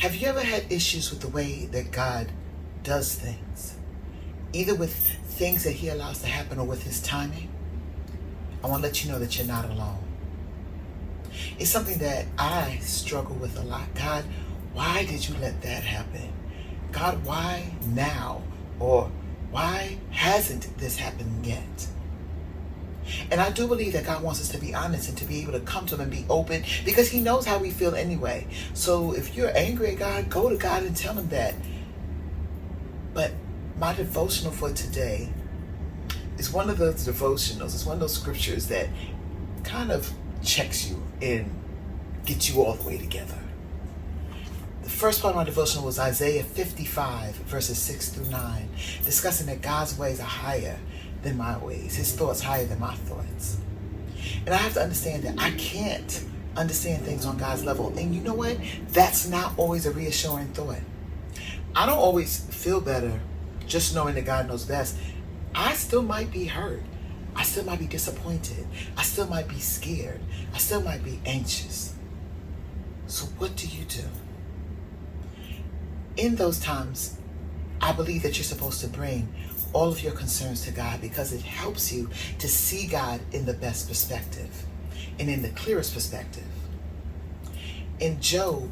Have you ever had issues with the way that God does things? Either with things that he allows to happen or with his timing? I want to let you know that you're not alone. It's something that I struggle with a lot. God, why did you let that happen? God, why now? Or why hasn't this happened yet? And I do believe that God wants us to be honest and to be able to come to him and be open, because he knows how we feel anyway. So if you're angry at God, go to God and tell him that. But my devotional for today is one of those devotionals. It's one of those scriptures that kind of checks you and gets you all the way together. The first part of my devotional was Isaiah 55, verses 6 through 9, discussing that God's ways are higher than my ways, his thoughts higher than my thoughts. And I have to understand that I can't understand things on God's level. And you know what? That's not always a reassuring thought. I don't always feel better just knowing that God knows best. I still might be hurt. I still might be disappointed. I still might be scared. I still might be anxious. So what do you do? In those times, I believe that you're supposed to bring all of your concerns to God, because it helps you to see God in the best perspective and in the clearest perspective. In Job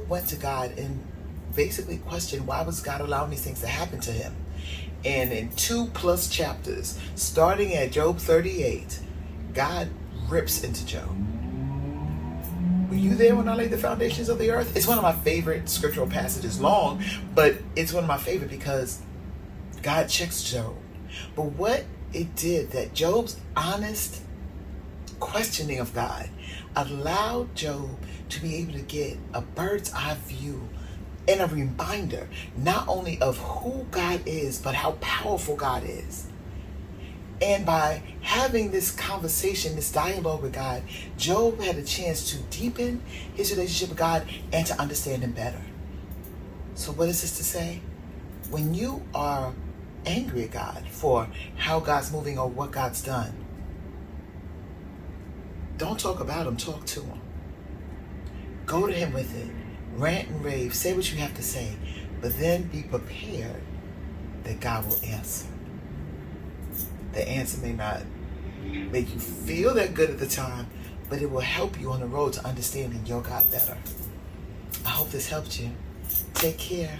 went to God and basically questioned, why was God allowing these things to happen to him? And in 2+ chapters, starting at Job 38, God rips into Job. Were you there when I laid the foundations of the earth? It's one of my favorite scriptural passages, long, but it's one of my favorite because God checks Job. But what it did, that Job's honest questioning of God allowed Job to be able to get a bird's eye view and a reminder not only of who God is, but how powerful God is. And by having this conversation, this dialogue with God, Job had a chance to deepen his relationship with God and to understand him better. So what is this to say? When you are angry at God for how God's moving or what God's done, don't talk about him, talk to him. Go to him with it. Rant and rave, say what you have to say, but then be prepared that God will answer. The answer may not make you feel that good at the time, but it will help you on the road to understanding your God better. I hope this helped you. Take care.